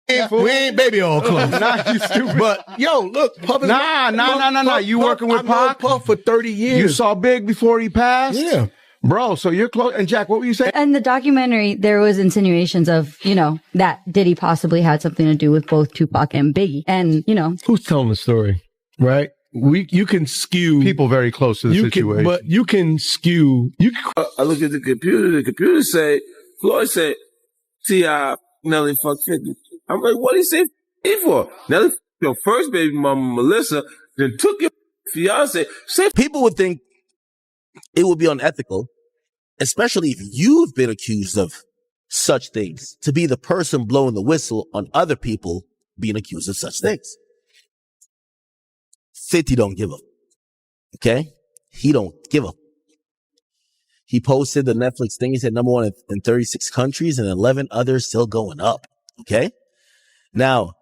We ain't baby all close. Nah, you stupid. But yo, look, Puff is Nah. You working with I've known Pac? Puff for 30 years. You saw Big before he passed? Yeah. Bro, so you're close. And Jack, what were you saying? In the documentary, there was insinuations of, that Diddy possibly had something to do with both Tupac and Biggie. And, who's telling the story, right? You can skew people very close to the situation. But you can skew. I look at the computer. The computer say, Floyd said, T.I. Nelly fucked 50. I'm like, what did he say 50 for? Nelly your first baby mama, Melissa, then took your fiance. People would think it would be unethical, especially if you've been accused of such things, to be the person blowing the whistle on other people being accused of such things. 50 don't give up. Okay? He don't give up. He posted the Netflix thing. He said number 1 in 36 countries and 11 others still going up. Okay? Now,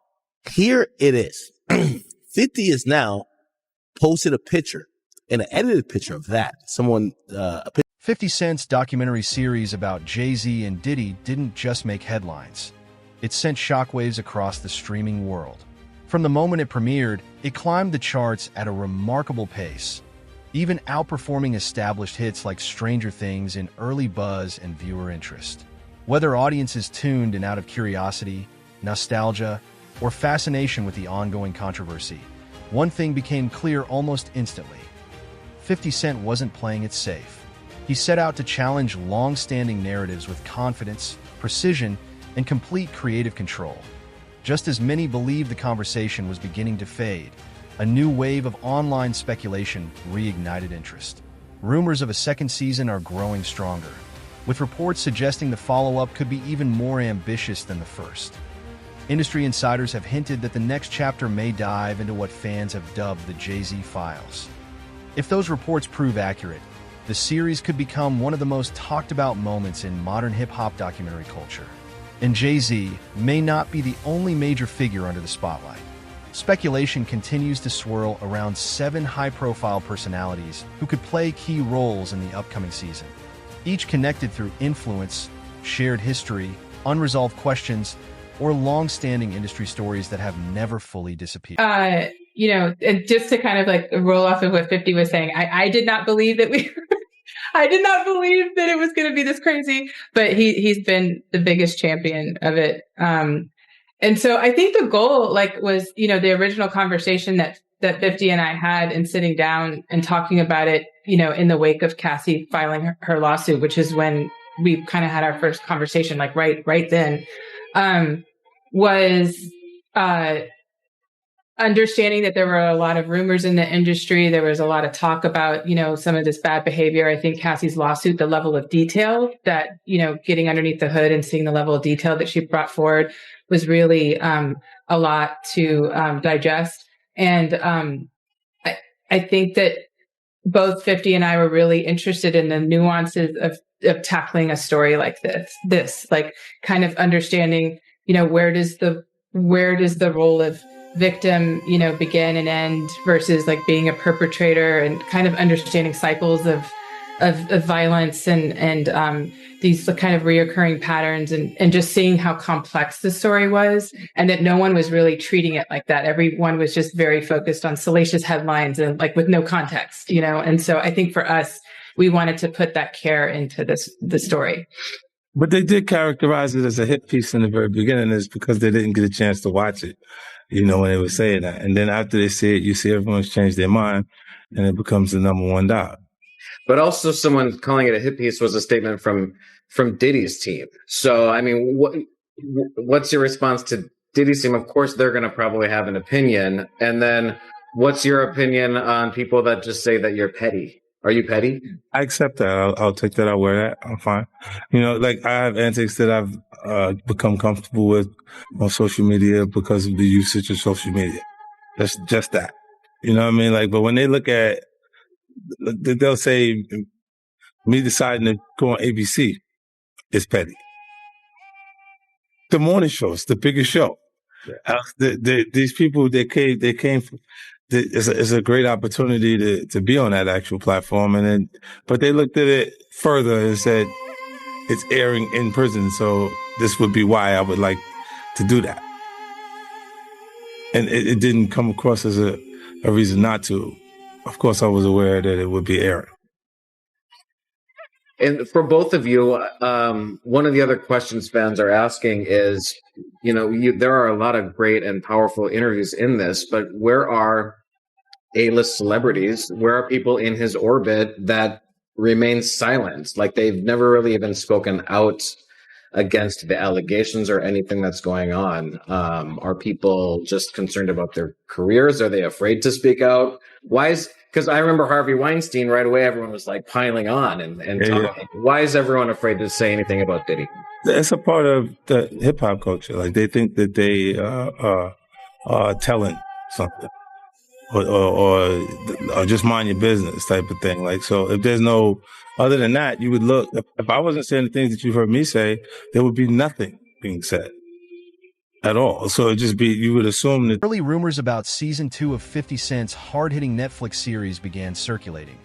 here it is. 50 is now posted a picture, an edited picture of that. 50 Cent's documentary series about Jay-Z and Diddy didn't just make headlines. It sent shockwaves across the streaming world. From the moment it premiered, it climbed the charts at a remarkable pace, even outperforming established hits like Stranger Things in early buzz and viewer interest. Whether audiences tuned in out of curiosity, nostalgia, or fascination with the ongoing controversy, one thing became clear almost instantly. 50 Cent wasn't playing it safe. He set out to challenge long-standing narratives with confidence, precision, and complete creative control. Just as many believed the conversation was beginning to fade, a new wave of online speculation reignited interest. Rumors of a second season are growing stronger, with reports suggesting the follow-up could be even more ambitious than the first. Industry insiders have hinted that the next chapter may dive into what fans have dubbed the Jay-Z files. If those reports prove accurate, the series could become one of the most talked-about moments in modern hip-hop documentary culture. And Jay-Z may not be the only major figure under the spotlight. Speculation continues to swirl around 7 high-profile personalities who could play key roles in the upcoming season, each connected through influence, shared history, unresolved questions, or long-standing industry stories that have never fully disappeared. And just to kind of like roll off of what 50 was saying, I did not believe that I did not believe that it was going to be this crazy, but he's been the biggest champion of it. And so I think the goal was, the original conversation that 50 and I had in sitting down and talking about it, in the wake of Cassie filing her lawsuit, which is when we kind of had our first conversation, right then, was understanding that there were a lot of rumors in the industry. There was a lot of talk about, some of this bad behavior. I think Cassie's lawsuit, the level of detail that, getting underneath the hood and seeing the level of detail that she brought forward was really a lot to digest. And I think that both 50 and I were really interested in the nuances of tackling a story like this, like kind of understanding, where does the role of victim, begin and end versus like being a perpetrator, and kind of understanding cycles of violence and these kind of reoccurring patterns, and just seeing how complex the story was, and that no one was really treating it like that. Everyone was just very focused on salacious headlines and like with no context, And so I think for us, we wanted to put that care into the story. But they did characterize it as a hit piece in the very beginning, is because they didn't get a chance to watch it, when they were saying that. And then after they see it, you see everyone's changed their mind, and it becomes the number one dog. But also someone calling it a hit piece was a statement from Diddy's team. So, I mean, what's your response to Diddy's team? Of course, they're going to probably have an opinion. And then what's your opinion on people that just say that you're petty? Are you petty? I accept that. I'll take that. I'll wear that. I'm fine. I have antics that I've become comfortable with on social media because of the usage of social media. That's just that. You know what I mean? But when they look at, they'll say, me deciding to go on ABC is petty. The morning show is the biggest show. Yeah. These people, they came from, it's a great opportunity to be on that actual platform. But they looked at it further and said, it's airing in prison, so this would be why I would like to do that. and it didn't come across as a reason not to. Of course, I was aware that it would be airing. And for both of you, one of the other questions fans are asking is, there are a lot of great and powerful interviews in this, but where are A-list celebrities? Where are people in his orbit that remain silent? Like, they've never really even spoken out against the allegations or anything that's going on. Are people just concerned about their careers? Are they afraid to speak out? Because I remember Harvey Weinstein, right away, everyone was like piling on and talking. Yeah. Why is everyone afraid to say anything about Diddy? It's a part of the hip hop culture. Like, they think that they are telling something. Or just mind your business type of thing. Like, so if there's no, other than that, you would look, if I wasn't saying the things that you've heard me say, there would be nothing being said at all. So it'd just be, you would assume that. Early rumors about season 2 of 50 Cent's hard-hitting Netflix series began circulating.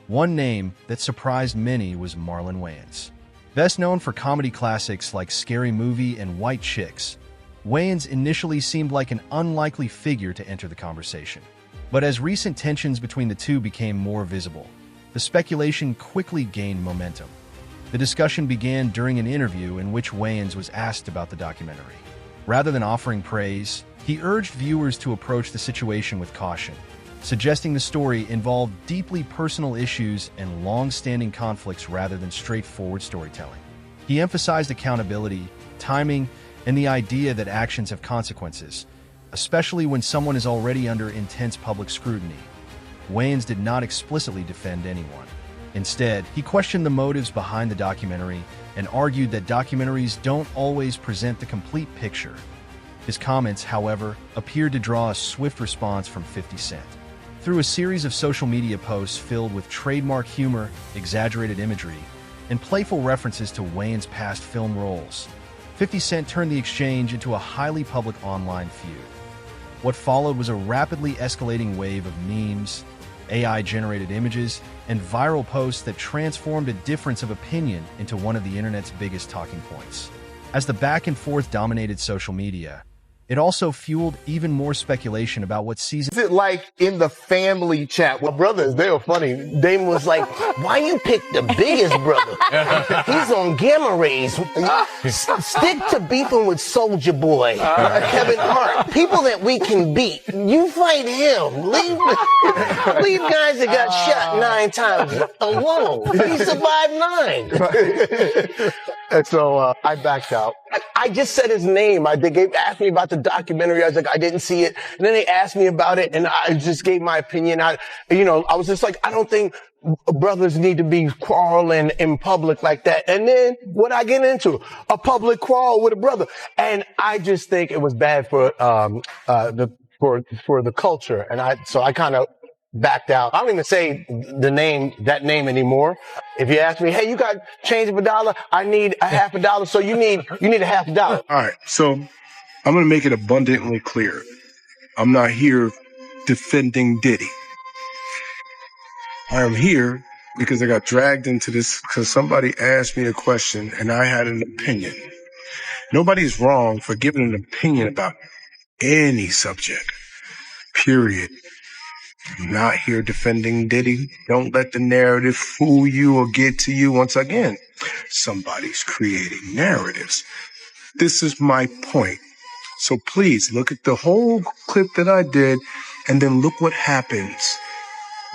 One name that surprised many was Marlon Wayans. Best known for comedy classics like Scary Movie and White Chicks, Wayans initially seemed like an unlikely figure to enter the conversation. But as recent tensions between the two became more visible, the speculation quickly gained momentum. The discussion began during an interview in which Wayans was asked about the documentary. Rather than offering praise, he urged viewers to approach the situation with caution, suggesting the story involved deeply personal issues and long-standing conflicts rather than straightforward storytelling. He emphasized accountability, timing, and the idea that actions have consequences, especially when someone is already under intense public scrutiny. Wayans did not explicitly defend anyone. Instead, he questioned the motives behind the documentary and argued that documentaries don't always present the complete picture. His comments, however, appeared to draw a swift response from 50 Cent. Through a series of social media posts filled with trademark humor, exaggerated imagery, and playful references to Wayans' past film roles, 50 Cent turned the exchange into a highly public online feud. What followed was a rapidly escalating wave of memes, AI-generated images, and viral posts that transformed a difference of opinion into one of the internet's biggest talking points. As the back and forth dominated social media, it also fueled even more speculation about what season... Is it like in the family chat? Well, brothers, they were funny. Dame was like, why you pick the biggest brother? He's on gamma rays. Stick to beefing with Soldier Boy, Kevin Hart, people that we can beat. You fight him. Leave guys that got shot 9 times alone. He survived 9. And so I backed out. I just said his name. They asked me about the documentary. I was like, I didn't see it. And then they asked me about it, and I just gave my opinion. I was just like, I don't think brothers need to be quarreling in public like that. And then what I get into? A public quarrel with a brother. And I just think it was bad for the culture. And so I kind of backed out. I don't even say that name anymore. If you ask me, hey, you got change of $1? I need a $50. So you need a $50. All right. So I'm going to make it abundantly clear. I'm not here defending Diddy. I am here because I got dragged into this because somebody asked me a question and I had an opinion. Nobody's wrong for giving an opinion about any subject, period. I'm not here defending Diddy. Don't let the narrative fool you or get to you. Once again, somebody's creating narratives. This is my point. So please look at the whole clip that I did and then look what happens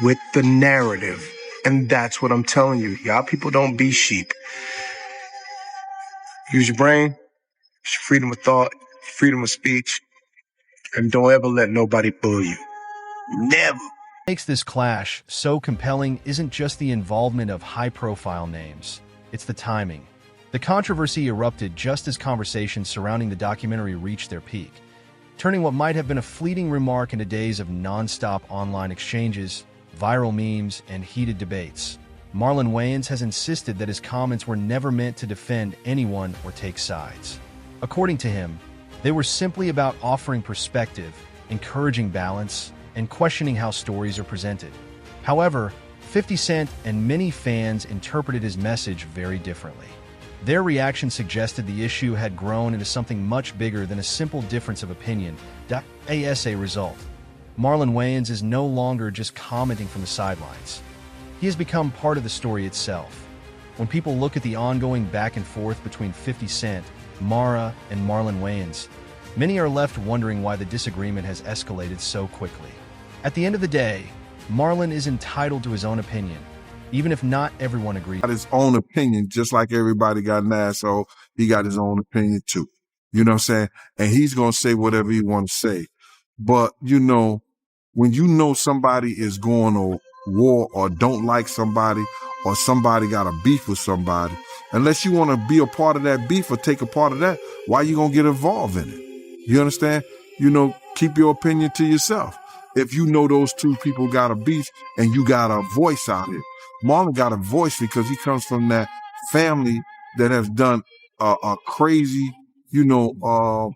with the narrative. And that's what I'm telling you. Y'all people don't be sheep. Use your brain, freedom of thought, freedom of speech, and don't ever let nobody bull you. Never. What makes this clash so compelling isn't just the involvement of high-profile names, it's the timing. The controversy erupted just as conversations surrounding the documentary reached their peak, turning what might have been a fleeting remark into days of non-stop online exchanges, viral memes, and heated debates. Marlon Wayans has insisted that his comments were never meant to defend anyone or take sides. According to him, they were simply about offering perspective, encouraging balance, and questioning how stories are presented. However, 50 Cent and many fans interpreted his message very differently. Their reaction suggested the issue had grown into something much bigger than a simple difference of opinion. As a result, Marlon Wayans is no longer just commenting from the sidelines. He has become part of the story itself. When people look at the ongoing back and forth between 50 Cent, Mara, and Marlon Wayans, many are left wondering why the disagreement has escalated so quickly. At the end of the day, Marlon is entitled to his own opinion, even if not everyone agrees. Got his own opinion, just like everybody got an asshole. He got his own opinion too. You know what I'm saying? And he's going to say whatever he wants to say. But, you know, when you know somebody is going to war or don't like somebody or somebody got a beef with somebody, unless you want to be a part of that beef or take a part of that, why you going to get involved in it? You understand? You know, keep your opinion to yourself. If you know those two people got a beef and you got a voice out here. Marlon got a voice because he comes from that family that has done a crazy, you know,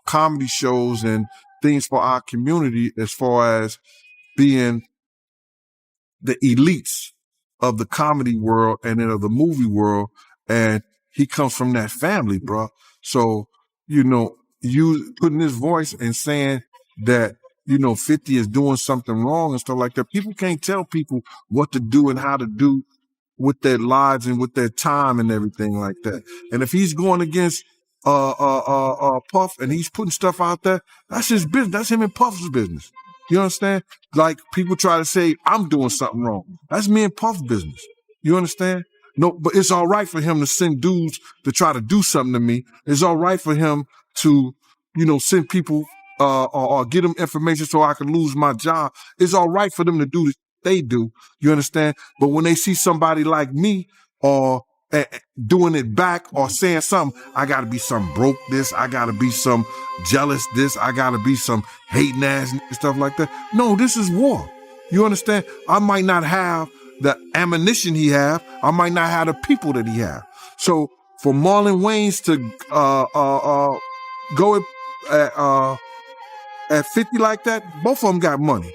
comedy shows and things for our community as far as being the elites of the comedy world and then of the movie world. And he comes from that family, bro. So, you know, you putting his voice and saying that, you know, 50 is doing something wrong and stuff like that. People can't tell people what to do and how to do with their lives and with their time and everything like that. And if he's going against Puff and he's putting stuff out there, that's his business. That's him and Puff's business. You understand? Like people try to say I'm doing something wrong. That's me and Puff's business. You understand? No, but it's all right for him to send dudes to try to do something to me. It's all right for him to, you know, send people or get them information so I can lose my job. It's all right for them to do what they do. You understand? But when they see somebody like me or doing it back or saying something, I got to be some broke this. I got to be some jealous this. I got to be some hating ass and stuff like that. No, this is war. You understand? I might not have the ammunition he have. I might not have the people that he have. So for Marlon Wayans to go at 50 like that, both of them got money.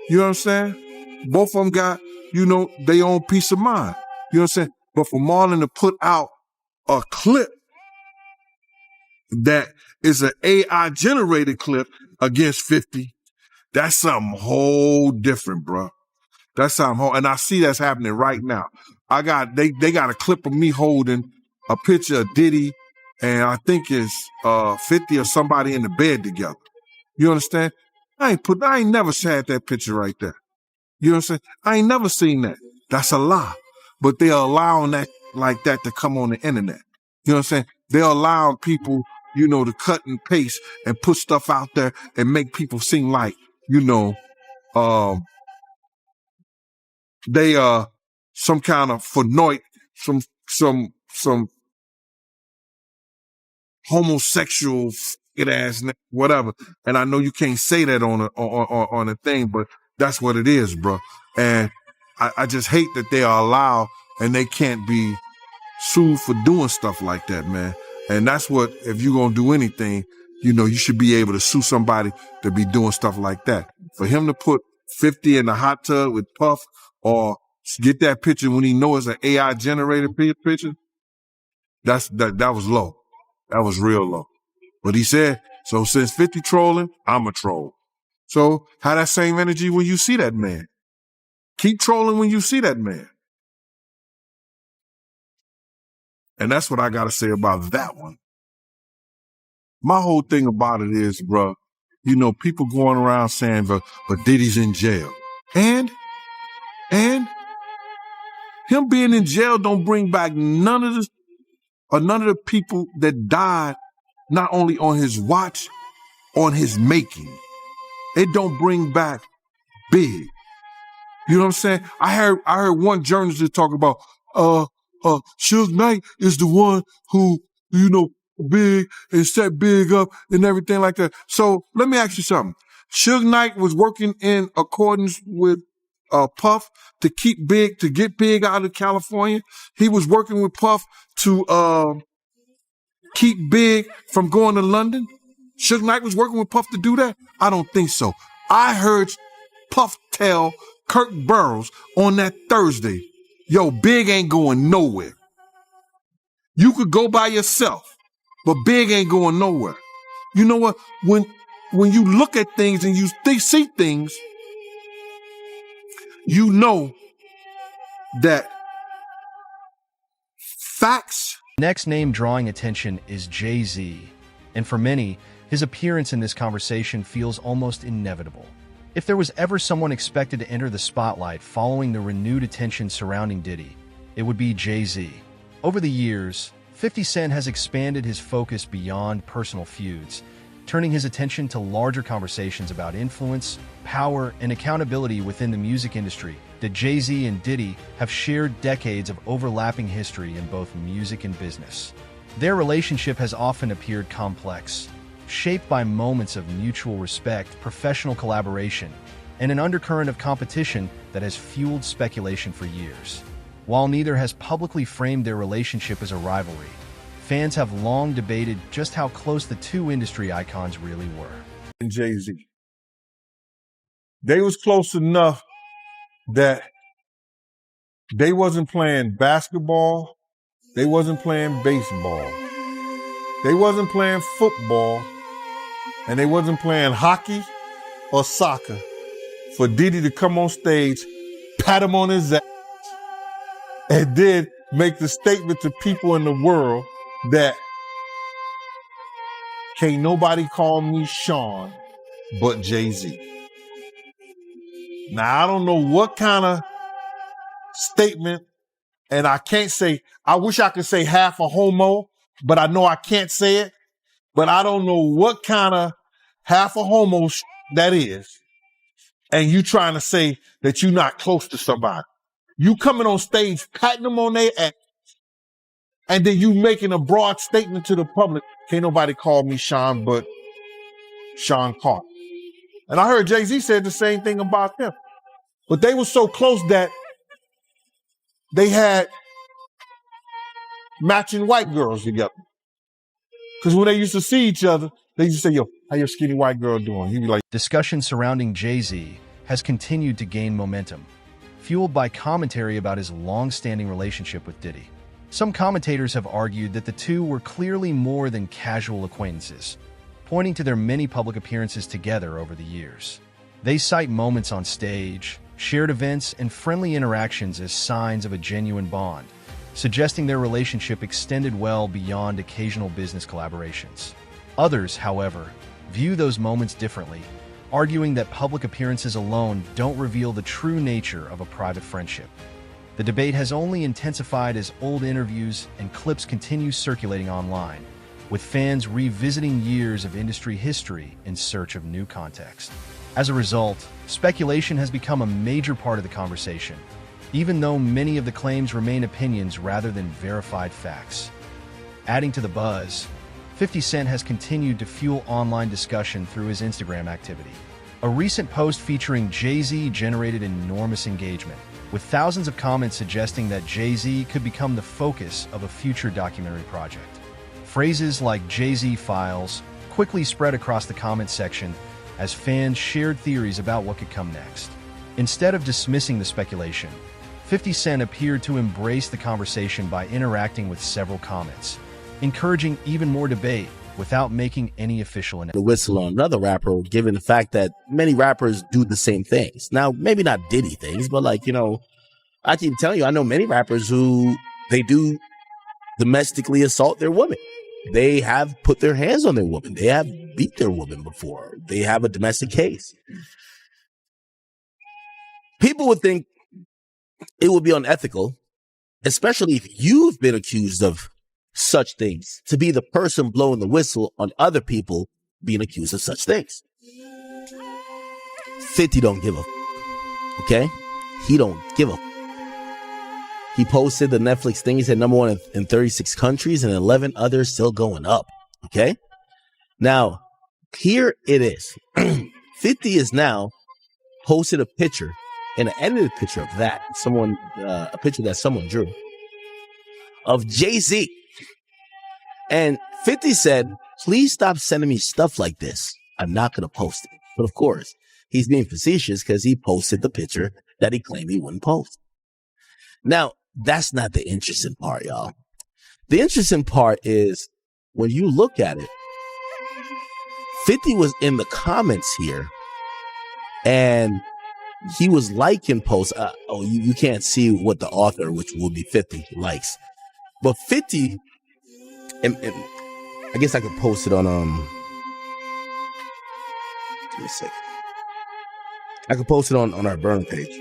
You understand? Both of them got, you know, their own peace of mind. You know what I'm saying? But for Marlon to put out a clip that is an AI generated clip against 50, that's something whole different, bro. That's something whole, and I see that's happening right now. They got a clip of me holding a picture of Diddy, and I think it's 50 or somebody in the bed together. You understand? I ain't never had that picture right there. You know what I'm saying? I ain't never seen that. That's a lie. But they're allowing that like that to come on the internet. You know what I'm saying? They're allowing people, you know, to cut and paste and put stuff out there and make people seem like, you know, they are some kind of fanoid, some homosexual ass whatever. And I know you can't say that on a thing, but that's what it is, bro. And I just hate that they are allowed and they can't be sued for doing stuff like that, man. And that's what, if you're going to do anything, you know, you should be able to sue somebody to be doing stuff like that. For him to put 50 in the hot tub with Puff or get that picture when he knows it's an AI generated picture, that was low. That was real low. But he said, so since 50 trolling, I'm a troll. So have that same energy when you see that man. Keep trolling when you see that man. And that's what I got to say about that one. My whole thing about it is, bro, you know, people going around saying, but Diddy's in jail. And him being in jail don't bring back none of the people that died, not only on his watch, on his making. It don't bring back big. You know what I'm saying? I heard one journalist talk about, Suge Knight is the one who, you know, big and set big up and everything like that. So let me ask you something. Suge Knight was working in accordance with Puff to get big out of California. He was working with Puff to keep big from going to London. Suge Knight was working with Puff to do that? I don't think so. I heard Puff tell Kirk Burroughs on that Thursday, yo, Big ain't going nowhere. You could go by yourself, but Big ain't going nowhere. You know what? When you look at things and you see things, you know that facts. Next name drawing attention is Jay-Z, and for many, his appearance in this conversation feels almost inevitable. If there was ever someone expected to enter the spotlight following the renewed attention surrounding Diddy, it would be Jay-Z. Over the years, 50 Cent has expanded his focus beyond personal feuds, turning his attention to larger conversations about influence, power, and accountability within the music industry. That Jay-Z and Diddy have shared decades of overlapping history in both music and business. Their relationship has often appeared complex, shaped by moments of mutual respect, professional collaboration, and an undercurrent of competition that has fueled speculation for years. While neither has publicly framed their relationship as a rivalry, fans have long debated just how close the two industry icons really were. And Jay-Z. They was close enough that they wasn't playing basketball, they wasn't playing baseball, they wasn't playing football, and they wasn't playing hockey or soccer for Diddy to come on stage, pat him on his ass, and then make the statement to people in the world that can't nobody call me Sean but Jay-Z. Now, I don't know what kind of statement, and I can't say, I wish I could say half a homo, but I know I can't say it, but I don't know what kind of half a homo that is. And you trying to say that you're not close to somebody. You coming on stage, patting them on their ass, and then you making a broad statement to the public, can't nobody call me Sean but Sean Carter. And I heard Jay-Z said the same thing about them. But they were so close that they had matching white girls together. Because when they used to see each other, they used to say, yo, how your skinny white girl doing? He'd be like, discussion surrounding Jay-Z has continued to gain momentum, fueled by commentary about his long-standing relationship with Diddy. Some commentators have argued that the two were clearly more than casual acquaintances, pointing to their many public appearances together over the years. They cite moments on stage, shared events, and friendly interactions as signs of a genuine bond, suggesting their relationship extended well beyond occasional business collaborations. Others, however, view those moments differently, arguing that public appearances alone don't reveal the true nature of a private friendship. The debate has only intensified as old interviews and clips continue circulating online, with fans revisiting years of industry history in search of new context. As a result, speculation has become a major part of the conversation, even though many of the claims remain opinions rather than verified facts. Adding to the buzz, 50 Cent has continued to fuel online discussion through his Instagram activity. A recent post featuring Jay-Z generated enormous engagement, with thousands of comments suggesting that Jay-Z could become the focus of a future documentary project. Phrases like Jay-Z Files quickly spread across the comment section as fans shared theories about what could come next. Instead of dismissing the speculation, 50 Cent appeared to embrace the conversation by interacting with several comments, encouraging even more debate without making any official announcement. The whistle on another rapper, given the fact that many rappers do the same things. Now, maybe not Diddy things, but like, I keep telling you, I know many rappers who they do domestically assault their women. They have put their hands on their woman. They have beat their woman before. They have a domestic case. People would think it would be unethical, especially if you've been accused of such things, to be the person blowing the whistle on other people being accused of such things. 50 don't give a okay? He don't give a He posted the Netflix thing. He said #1 in 36 countries and 11 others still going up. Okay? Now, here it is. 50 is now posted a picture, and an edited picture of that. A picture that someone drew of Jay-Z. And 50 said, please stop sending me stuff like this. I'm not going to post it. But of course, he's being facetious because he posted the picture that he claimed he wouldn't post. Now, that's not the interesting part, y'all. The interesting part is when you look at it, 50 was in the comments here, and he was liking posts. You can't see what the author, which will be 50, likes. But 50, and I guess I could post it on, give me a second. I could post it on our burner page.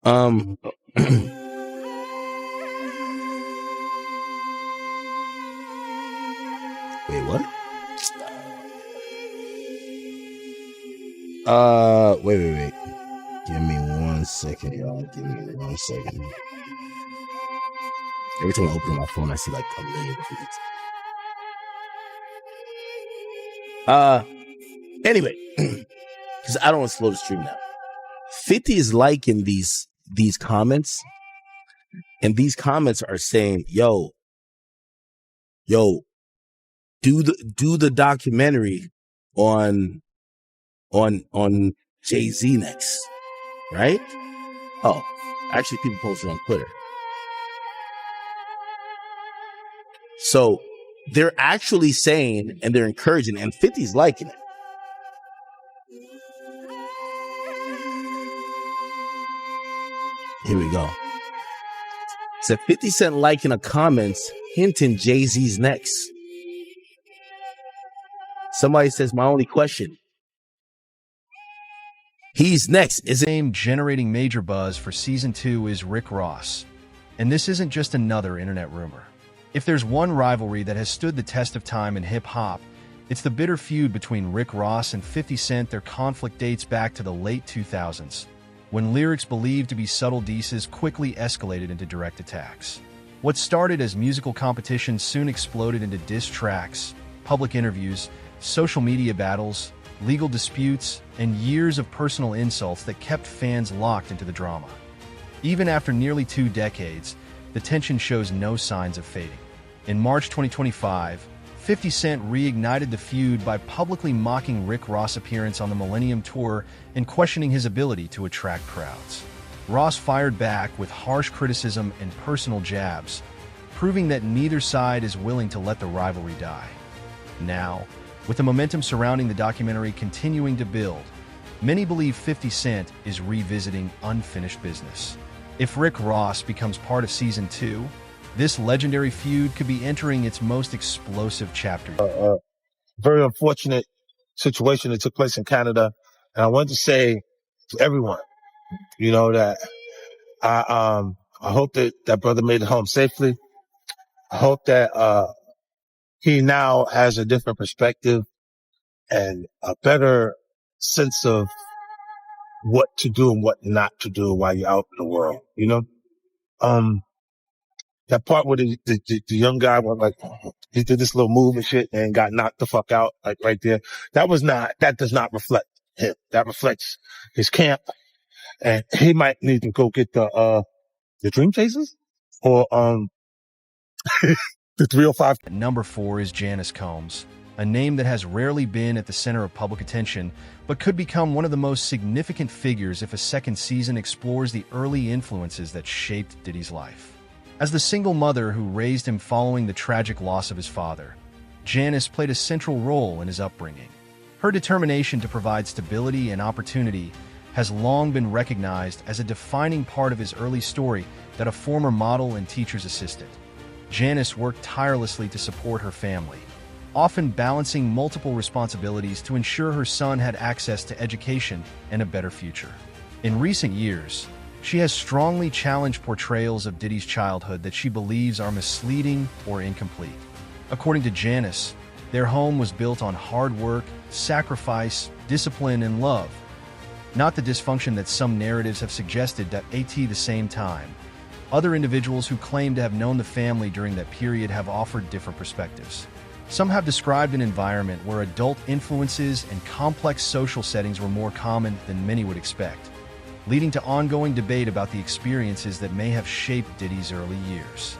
Wait, what? Wait. Give me 1 second, y'all. Give me 1 second. Every time I open my phone, I see like a million tweets. Anyway, because I don't want to slow the stream down. 50 is liking these comments, and these comments are saying, yo, do the documentary on Jay-Z next, right? Oh, actually, people posted on Twitter. So they're actually saying, and they're encouraging, and 50's liking it. Here we go. So 50 Cent liking a comments hinting Jay-Z's next. Somebody says, my only question. He's next. Is it name generating major buzz for season 2 is Rick Ross. And this isn't just another internet rumor. If there's one rivalry that has stood the test of time in hip-hop, it's the bitter feud between Rick Ross and 50 Cent. Their conflict dates back to the late 2000s, when lyrics believed to be subtle disses quickly escalated into direct attacks. What started as musical competition soon exploded into diss tracks, public interviews, social media battles, legal disputes, and years of personal insults that kept fans locked into the drama. Even after nearly 2 decades, the tension shows no signs of fading. In March 2025, 50 Cent reignited the feud by publicly mocking Rick Ross' appearance on the Millennium Tour and questioning his ability to attract crowds. Ross fired back with harsh criticism and personal jabs, proving that neither side is willing to let the rivalry die. Now, with the momentum surrounding the documentary continuing to build, many believe 50 Cent is revisiting unfinished business. If Rick Ross becomes part of season 2, this legendary feud could be entering its most explosive chapter. Very unfortunate situation that took place in Canada. And I want to say to everyone, that I hope that that brother made it home safely. I hope that he now has a different perspective and a better sense of what to do and what not to do while you're out in the world, That part where the young guy went like, he did this little move and shit and got knocked the fuck out, like right there. That does not reflect him. That reflects his camp. And he might need to go get the Dream Chasers or, the 305. Number 4 is Janice Combs, a name that has rarely been at the center of public attention, but could become one of the most significant figures if a second season explores the early influences that shaped Diddy's life. As the single mother who raised him following the tragic loss of his father, Janice played a central role in his upbringing. Her determination to provide stability and opportunity has long been recognized as a defining part of his early story that a former model and teacher's assistant. Janice worked tirelessly to support her family, often balancing multiple responsibilities to ensure her son had access to education and a better future. In recent years, she has strongly challenged portrayals of Diddy's childhood that she believes are misleading or incomplete. According to Janice, their home was built on hard work, sacrifice, discipline, and love, not the dysfunction that some narratives have suggested. At the same time, other individuals who claim to have known the family during that period have offered different perspectives. Some have described an environment where adult influences and complex social settings were more common than many would expect. leading to ongoing debate about the experiences that may have shaped Diddy's early years.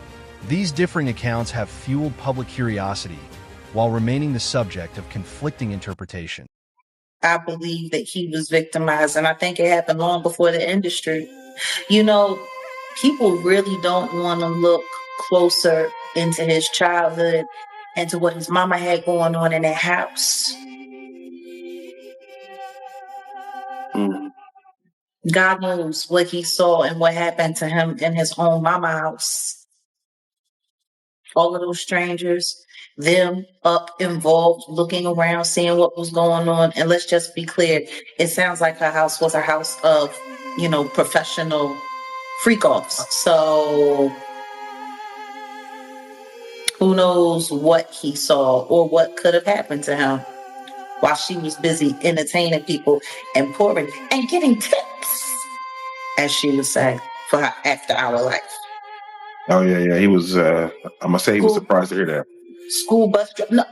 These differing accounts have fueled public curiosity while remaining the subject of conflicting interpretation. I believe that he was victimized, and I think it happened long before the industry. You know, people really don't want to look closer into his childhood and to what his mama had going on in that house. God knows what he saw and what happened to him in his own mama house. All of those strangers, them up involved, looking around, seeing what was going on. And let's just be clear, it sounds like her house was a house of, professional freak-offs. So who knows what he saw or what could have happened to him while she was busy entertaining people and pouring and getting tips, as she would say, for her after-hour life. Oh yeah. He was. I'm gonna say he was surprised to hear that. School bus driver. No,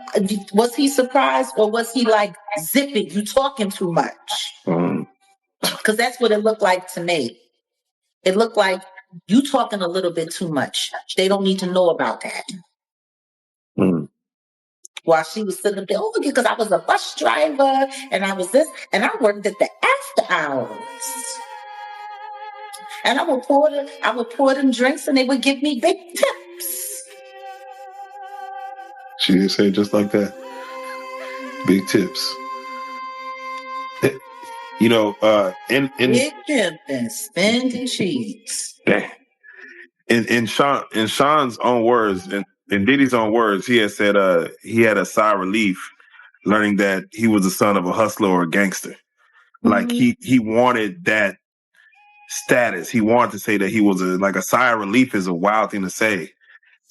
was he surprised or was he like, zip it, you talking too much? Because that's what it looked like to me. It looked like you talking a little bit too much. They don't need to know about that. While she was sitting there, because I was a bus driver and I was this, and I worked at the after hours. And I would pour them drinks and they would give me big tips. She didn't say it just like that. Big tips. Big tip and spending cheese. In Sean's own words, in Diddy's own words, he had said he had a sigh of relief learning that he was the son of a hustler or a gangster. Like he wanted that status. He wanted to say that he was a sigh of relief is a wild thing to say.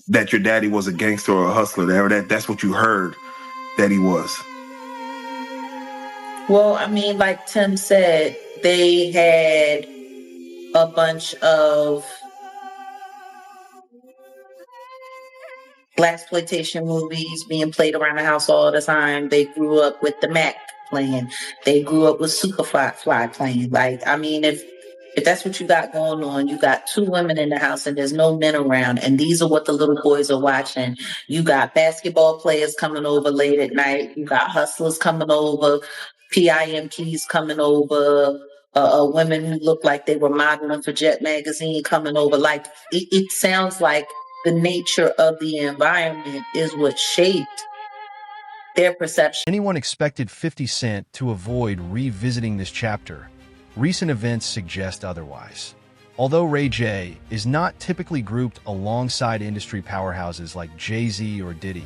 That your daddy was a gangster or a hustler. That's what you heard that he was. Well, I mean, like Tim said, they had a bunch of blaxploitation movies being played around the house all the time. They grew up with the Mac playing. They grew up with Superfly playing. Like, I mean, if that's what you got going on, you got two women in the house and there's no men around, and these are what the little boys are watching. You got basketball players coming over late at night. You got hustlers coming over, PIMPs coming over, women who look like they were modeling for Jet Magazine coming over. Like, it sounds like the nature of the environment is what shaped their perception. Anyone expected 50 Cent to avoid revisiting this chapter? Recent events suggest otherwise. Although Ray J is not typically grouped alongside industry powerhouses like Jay-Z or Diddy,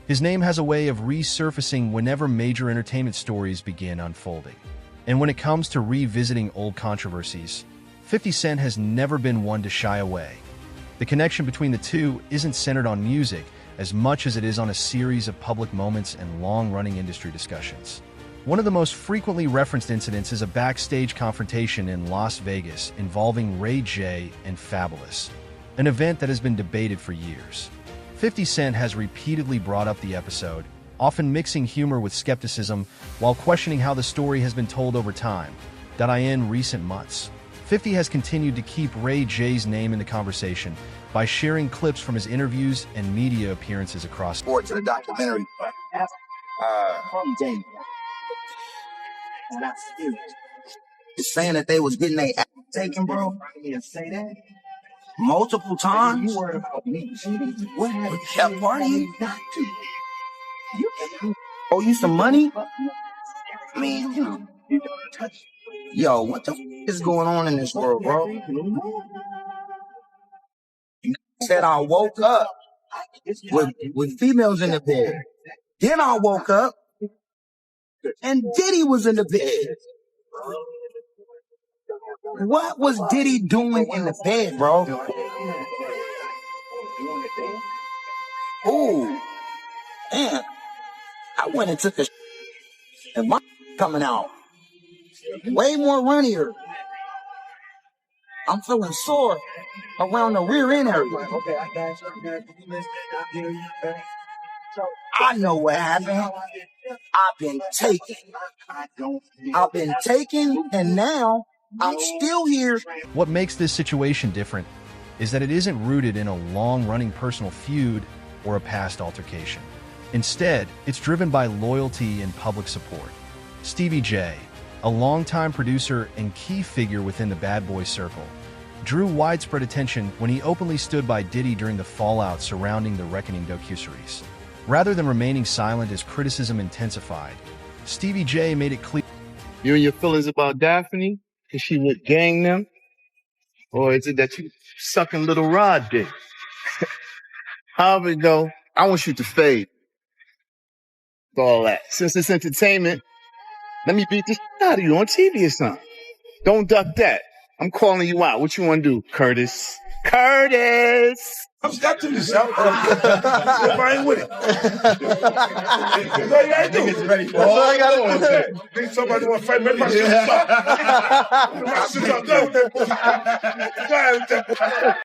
his name has a way of resurfacing whenever major entertainment stories begin unfolding. And when it comes to revisiting old controversies, 50 Cent has never been one to shy away. The connection between the two isn't centered on music as much as it is on a series of public moments and long-running industry discussions. One of the most frequently referenced incidents is a backstage confrontation in Las Vegas involving Ray J and Fabulous, an event that has been debated for years. 50 Cent has repeatedly brought up the episode, often mixing humor with skepticism while questioning how the story has been told over time. In recent months, 50 has continued to keep Ray J's name in the conversation by sharing clips from his interviews and media appearances across. Forward to the documentary. It's saying that they was getting their ass taken, bro. Multiple times. What kept partying? Oh, you some money? I mean, yo, what the is going on in this world, bro? You said I woke up with females in the bed. Then I woke up and Diddy was in the bed. What was Diddy doing in the bed, bro? Ooh, man, I went and took a and my coming out way more runnier. I'm feeling sore around the rear end area. I know what happened. I've been taken, and now I'm still here. What makes this situation different is that it isn't rooted in a long-running personal feud or a past altercation. Instead, it's driven by loyalty and public support. Stevie J, a longtime producer and key figure within the Bad Boy circle, drew widespread attention when he openly stood by Diddy during the fallout surrounding the Reckoning docuseries. Rather than remaining silent as criticism intensified, Stevie J made it clear. You and your feelings about Daphne? Is she with gang them? Or is it that you sucking little Rod dick? However it go, I want you to fade. For all that. Since it's entertainment, let me beat the shit out of you on TV or something. Don't duck that. I'm calling you out. What you want to do, Curtis? Curtis! I'm stuck to this, y'all. I ain't with it. That's all you gotta do. That's all I gotta do. Think somebody want to fight me? My shit's up. My shit's up.